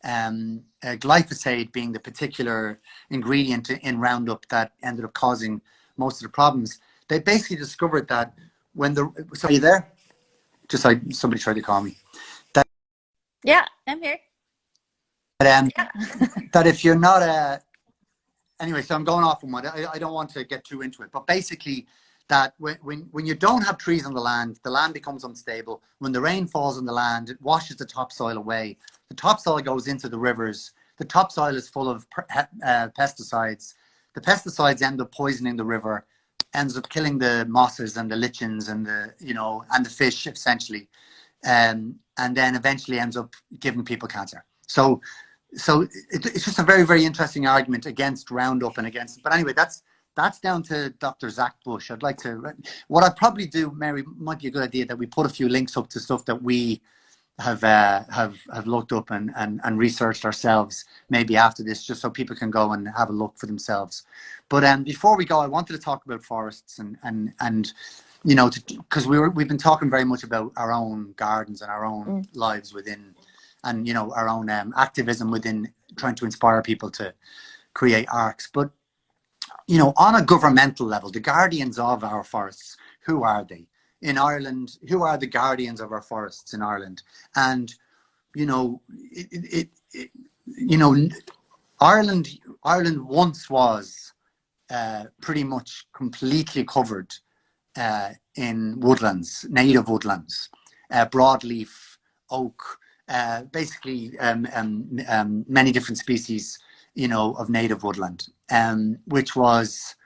glyphosate being the particular ingredient in Roundup that ended up causing most of the problems. They basically discovered that when so are you there? Just like somebody tried to call me. Yeah, I'm here. That if you're not anyway, so I'm going off on one. I don't want to get too into it, but basically that when you don't have trees on the land becomes unstable. When the rain falls on the land, it washes the topsoil away. The topsoil goes into the rivers. The topsoil is full of pesticides. The pesticides end up poisoning the river, ends up killing the mosses and the lichens and the fish, essentially, and then eventually ends up giving people cancer. So it's just a very, very interesting argument against Roundup and against. But anyway, that's down to Dr. Zach Bush. I'd like to. What I'd probably do, Mary, might be a good idea that we put a few links up to stuff that we have looked up and researched ourselves, maybe after this, just so people can go and have a look for themselves. But before we go, I wanted to talk about forests and you know, because we've been talking very much about our own gardens and our own lives within, and you know, our own activism within trying to inspire people to create arcs. But you know, on a governmental level, the guardians of our forests, who are they? In Ireland, who are the guardians of our forests in Ireland? And, you know, you know, Ireland once was pretty much completely covered in woodlands, native woodlands, broadleaf, oak, basically many different species, you know, of native woodland, which was,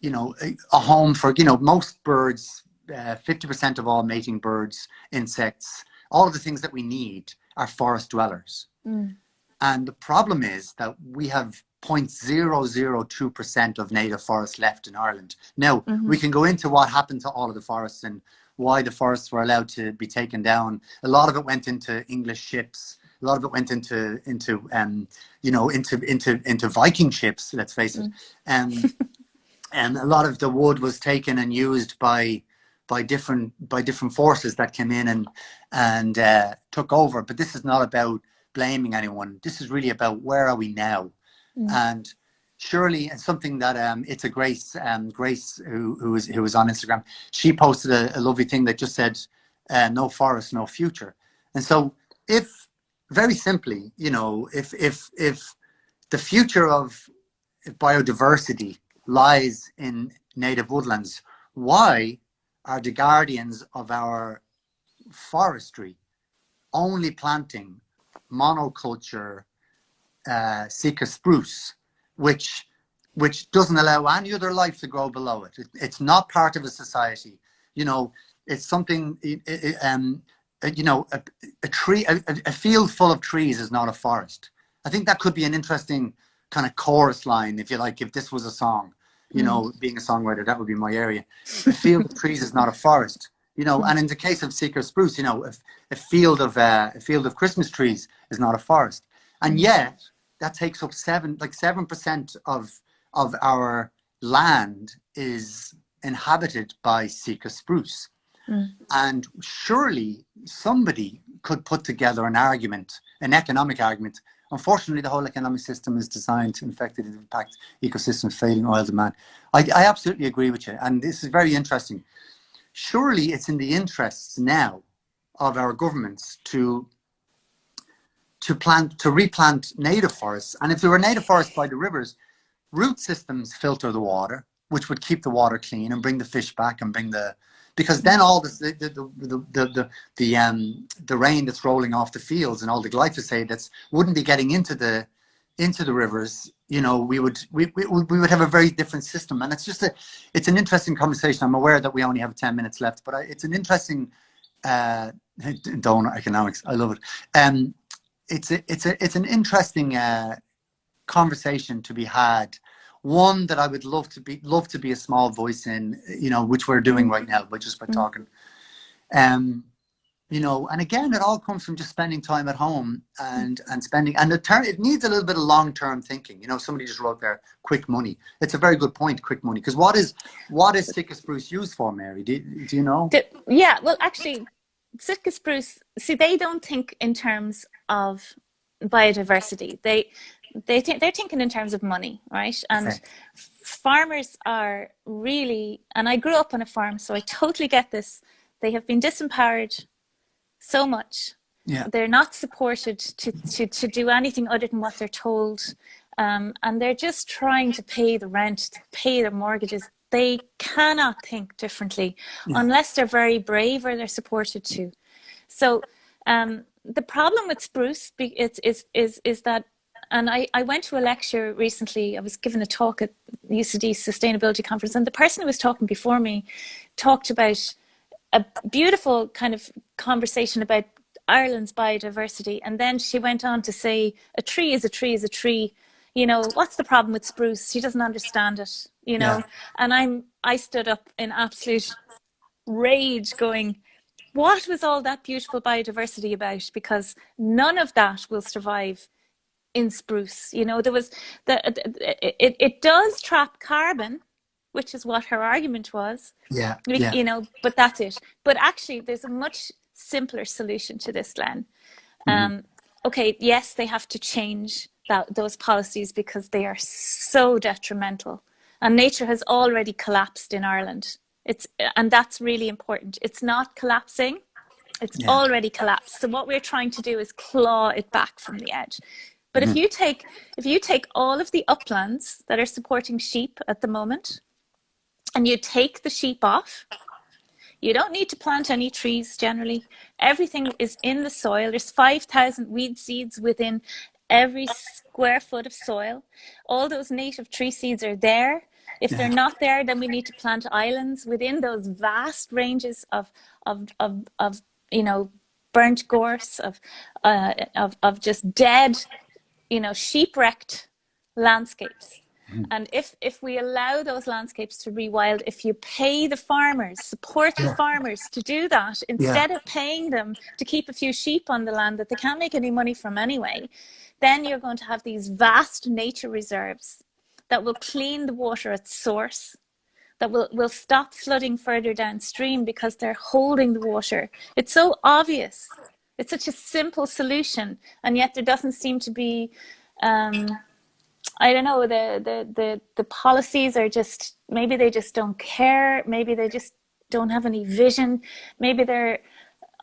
you know, a home for, you know, most birds, 50% of all mating birds, insects, all of the things that we need are forest dwellers. Mm. And the problem is that we have 0.002% of native forest left in Ireland. Now, we can go into what happened to all of the forests and why the forests were allowed to be taken down. A lot of it went into English ships. A lot of it went into you know, into Viking ships, let's face it. And a lot of the wood was taken and used by different forces that came in and took over. But this is not about blaming anyone. This is really about where are we now. And surely it's something that it's a Grace who was on Instagram. She posted a lovely thing that just said no forest, no future. And so if, very simply, you know, if the future of biodiversity lies in native woodlands, why are the guardians of our forestry only planting monoculture Sika spruce, which doesn't allow any other life to grow below it? It's not part of a society. You know, it's something. You know, a tree, a field full of trees is not a forest. I think that could be an interesting kind of chorus line, if you like, if this was a song. You know, being a songwriter, that would be my area. A field of trees is not a forest. You know, and in the case of Sika spruce, you know, a field of Christmas trees is not a forest. And yet that takes up 7% of our land is inhabited by Sika spruce. And surely somebody could put together an argument, an economic argument. Unfortunately, the whole economic system is designed to infect it and impact ecosystems, failing oil demand. I absolutely agree with you. And this is very interesting. Surely it's in the interests now of our governments to replant native forests. And if there were native forests by the rivers, root systems filter the water, which would keep the water clean and bring the fish back and bring because then all the rain that's rolling off the fields and all the glyphosate wouldn't be getting into the rivers. You know, we would have a very different system. And it's an interesting conversation. I'm aware that we only have 10 minutes left, but it's an interesting donor economics. I love it. It's an interesting conversation to be had. One that I would love to be a small voice in, you know, which we're doing right now, by talking. You know, and again, it all comes from just spending time at home and spending, and it needs a little bit of long-term thinking. You know, somebody just wrote there, quick money. It's a very good point, quick money. Because what is Sika spruce used for, Mary? Do you know? Yeah, well, actually, Sika spruce, see, they don't think in terms of biodiversity. They're thinking in terms of money, right? And farmers are really, and I grew up on a farm, so I totally get this. They have been disempowered so much. Yeah. They're not supported to do anything other than what they're told. And they're just trying to pay the rent, to pay their mortgages. They cannot think differently unless they're very brave or they're supported to. So the problem with spruce is that, and I went to a lecture recently. I was given a talk at UCD Sustainability Conference, and the person who was talking before me talked about a beautiful kind of conversation about Ireland's biodiversity. And then she went on to say, a tree is a tree is a tree. You know, what's the problem with spruce? She doesn't understand it, you know. And I stood up in absolute rage going, what was all that beautiful biodiversity about? Because none of that will survive in spruce. You know, there was it does trap carbon, which is what her argument was. You know, but that's it. But actually, there's a much simpler solution to this, Glen. Okay, yes, they have to change those policies because they are so detrimental. And nature has already collapsed in Ireland. And that's really important. It's not collapsing. It's already collapsed. So what we're trying to do is claw it back from the edge. But if you take all of the uplands that are supporting sheep at the moment, and you take the sheep off, you don't need to plant any trees generally. Everything is in the soil. There's 5,000 weed seeds within every square foot of soil. All those native tree seeds are there. If they're not there, then we need to plant islands within those vast ranges of burnt gorse, of just dead, sheep-wrecked landscapes. And if we allow those landscapes to rewild, if you pay the farmers, support the farmers to do that, instead of paying them to keep a few sheep on the land that they can't make any money from anyway, then you're going to have these vast nature reserves that will clean the water at source, that will stop flooding further downstream because they're holding the water. It's so obvious. It's such a simple solution, and yet there doesn't seem to be, I don't know, the policies are just, maybe they just don't care, maybe they just don't have any vision, maybe they're,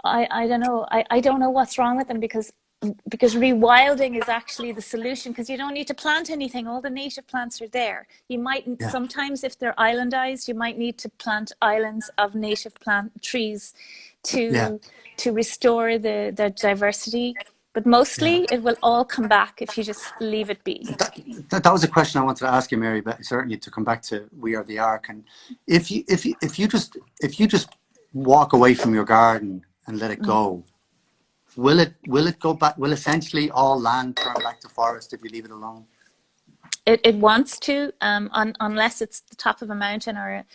I don't know, I don't know what's wrong with them, because rewilding is actually the solution, because you don't need to plant anything. All the native plants are there. You might sometimes, if they're islandized, you might need to plant islands of native plant trees to restore the diversity. But mostly it will all come back if you just leave it be. That was a question I wanted to ask you, Mary, but certainly to come back to We Are the Ark. And if you just walk away from your garden and let it go, will it go back? Will essentially all land turn back to forest if you leave it alone? It wants to, unless it's the top of a mountain or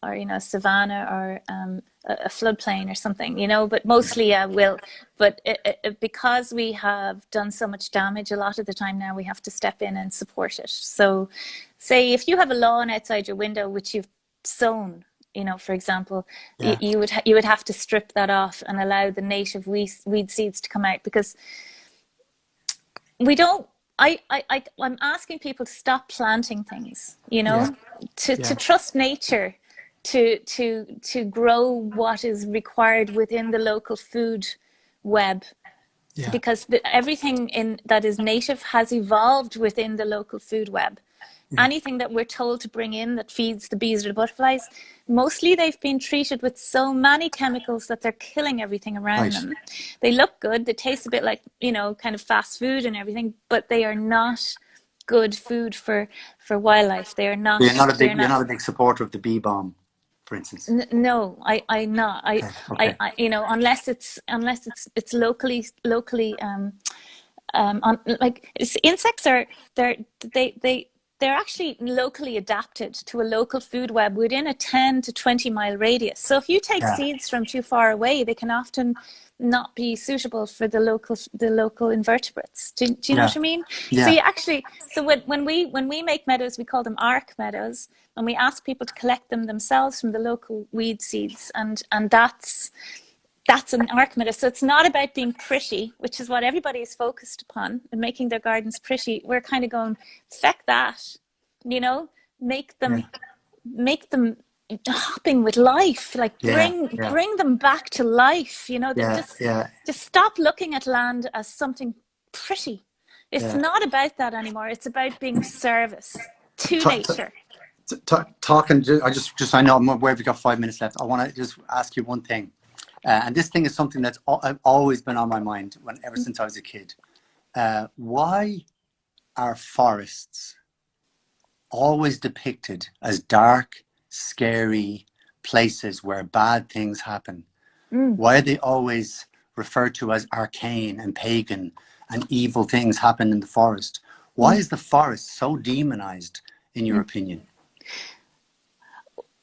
a savanna or a floodplain or something, but mostly will. But because we have done so much damage, a lot of the time now we have to step in and support it. So say if you have a lawn outside your window which you've sown, for example, you would have to strip that off and allow the native weed seeds to come out, because we don't. I'm asking people to stop planting things, to trust nature, to grow what is required within the local food web, because everything that is native has evolved within the local food web. Anything that we're told to bring in that feeds the bees or the butterflies, mostly they've been treated with so many chemicals that they're killing everything around them. They look good, they taste a bit like, kind of fast food and everything, but they are not good food for wildlife. They are not. You're not a big supporter of the bee balm, for instance. No, I'm not. Unless it's locally insects are they're actually locally adapted to a local food web within a 10 to 20 mile radius. So if you take seeds from too far away, they can often not be suitable for the local invertebrates. Do you know what I mean? So when we make meadows, we call them ark meadows, and we ask people to collect them themselves from the local weed seeds, and that's an ark meadow. So it's not about being pretty, which is what everybody is focused upon, and making their gardens pretty. We're kind of going, feck that, make them hopping with life, like bring them back to life. Just stop looking at land as something pretty. It's not about that anymore. It's about being of service to nature. Talking, I know I'm aware we've got 5 minutes left. I want to just ask you one thing. And this thing is something that's I've always been on my mind ever since I was a kid. Why are forests always depicted as dark, scary places where bad things happen? Why are they always referred to as arcane and pagan and evil things happen in the forest? Why is the forest so demonized, in your opinion?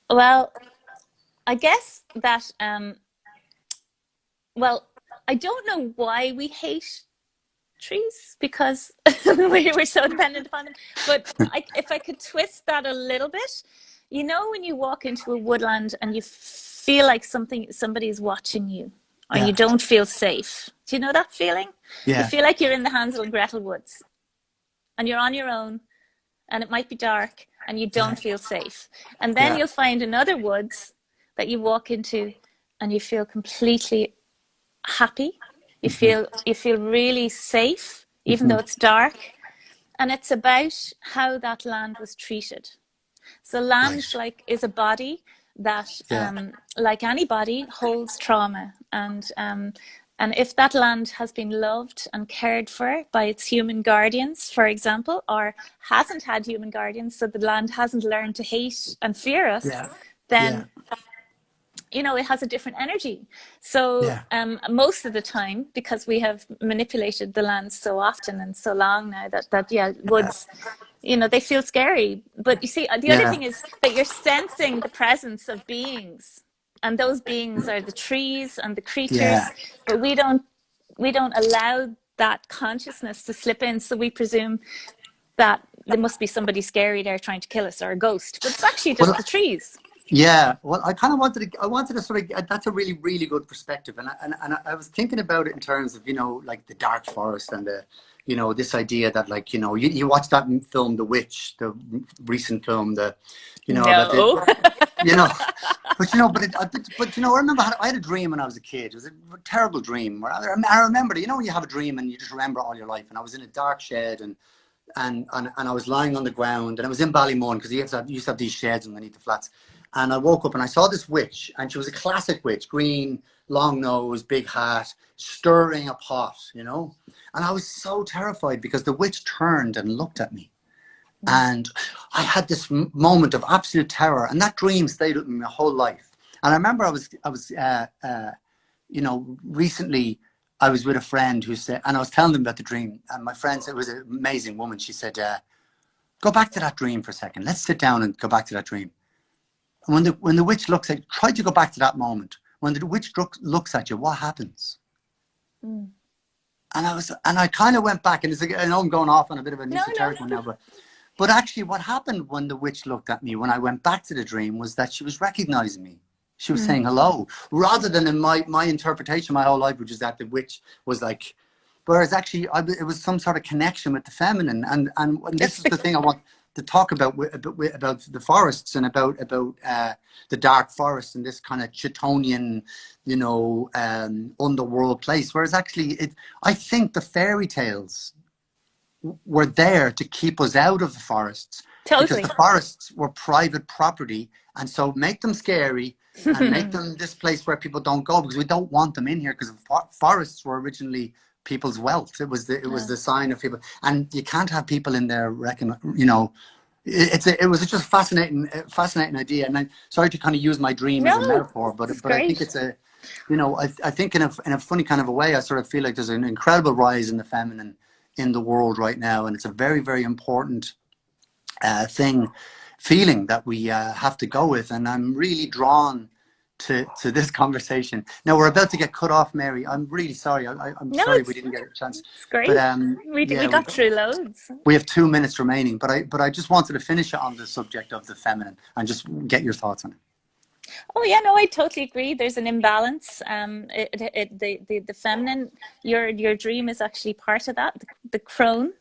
Well, I guess that... Well, I don't know why we hate trees, because we're so dependent upon them. But if I could twist that a little bit, when you walk into a woodland and you feel like somebody's watching you, or you don't feel safe. Do you know that feeling? You feel like you're in the Hansel and Gretel woods, and you're on your own, and it might be dark, and you don't feel safe. And then you'll find another woods that you walk into and you feel completely happy. You feel really safe, even though it's dark. And it's about how that land was treated. So land is a body that, like any body, holds trauma. And if that land has been loved and cared for by its human guardians, for example, or hasn't had human guardians, so the land hasn't learned to hate and fear us, then you know, it has a different energy. So most of the time, because we have manipulated the land so often and so long now, that woods, you know, they feel scary. But you see, the other thing is that you're sensing the presence of beings, and those beings are the trees and the creatures. But we don't allow that consciousness to slip in, so we presume that there must be somebody scary there trying to kill us, or a ghost. But it's actually just the trees. Yeah, well, I kind of wanted to sort of, that's a really, really good perspective. And I was thinking about it in terms of, you know, like the dark forest and the, you know, this idea that, like, you know, you watch that film, The Witch, the recent film, you know, you know, but, you know, but, you know, I remember I had a dream when I was a kid. It was a terrible dream. Where I remember, you know, when you have a dream and you just remember all your life. And I was in a dark shed and I was lying on the ground, and I was in Ballymun, because you used to have these sheds underneath the flats. And I woke up and I saw this witch, and she was a classic witch, green, long nose, big hat, stirring a pot, you know. And I was so terrified because the witch turned and looked at me. And I had this moment of absolute terror, and that dream stayed with me my whole life. And I remember I was you know, recently I was with a friend who said, and I was telling them about the dream, and my friend said, it was an amazing woman. She said, go back to that dream for a second. Let's sit down and go back to that dream. And when the witch looks at you, try to go back to that moment. When the witch looks at you, what happens? And I kind of went back, and it's, I know I'm going off on a bit of an esoteric one now, but actually what happened when the witch looked at me, when I went back to the dream, was that she was recognizing me. She was saying hello, rather than in my interpretation my whole life, which is that the witch was like, whereas actually it was some sort of connection with the feminine. And this is the thing I want to talk about the forests, and about the dark forest and this kind of Chthonian, you know, underworld place. Whereas actually I think the fairy tales were there to keep us out of the forests. Because the forests were private property, and so make them scary and make them this place where people don't go, because we don't want them in here, because forests were originally people's wealth. It was the sign of people, and you can't have people in there you know. It was just a fascinating idea. And I'm sorry to kind of use my dream as a metaphor, but I think it's a, you know, I think in a funny kind of a way, I sort of feel like there's an incredible rise in the feminine in the world right now, and it's a very, very important feeling that we have to go with. And I'm really drawn to this conversation. Now we're about to get cut off, Mary. I'm really sorry. I'm sorry we didn't get a chance. It's great. But, we got through loads. We have 2 minutes remaining, but I just wanted to finish it on the subject of the feminine and just get your thoughts on it. Oh yeah, no, I totally agree. There's an imbalance. The feminine, your dream is actually part of that. The crone.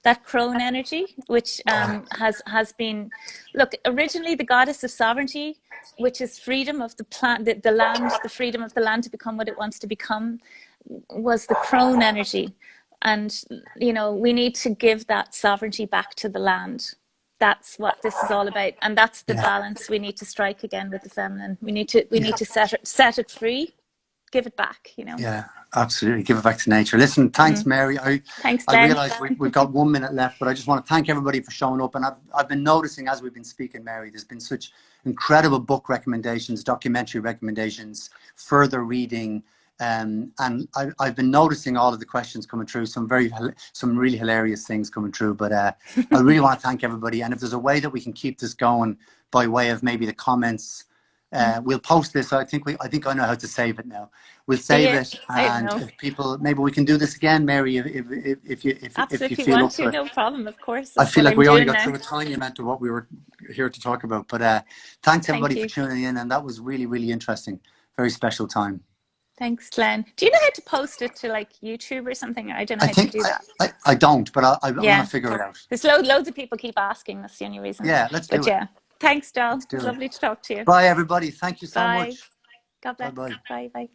That crone energy, which has been, look, originally the goddess of sovereignty, which is freedom of the land, the freedom of the land to become what it wants to become, was the crone energy. And, you know, we need to give that sovereignty back to the land. That's what this is all about. And that's the balance we need to strike again with the feminine. We need to set it free, give it back, you know. Yeah. Absolutely, give it back to nature. Listen, thanks, Mary. Thanks, I realise we've got 1 minute left, but I just want to thank everybody for showing up. And I've been noticing as we've been speaking, Mary, there's been such incredible book recommendations, documentary recommendations, further reading, and I've been noticing all of the questions coming through. Some really hilarious things coming through. But I really want to thank everybody. And if there's a way that we can keep this going by way of maybe the comments. We'll post this. I think I know how to save it now. We'll save it, and if people, maybe we can do this again, Mary. If you feel up for it. No problem. Of course. I feel like we only got through a tiny amount of what we were here to talk about. But thanks everybody for tuning in, and that was really, really interesting. Very special time. Thanks, Glenn. Do you know how to post it to like YouTube or something? I don't know I how to think do that. I don't, but I'm going Yeah. to figure it out. There's loads of people keep asking. That's the only reason. Yeah, let's But do it. yeah. Thanks, Dal. Let's It was do it. lovely to talk to you. Bye, everybody. Thank you so Bye. much. God bless. Bye-bye. Bye. Bye.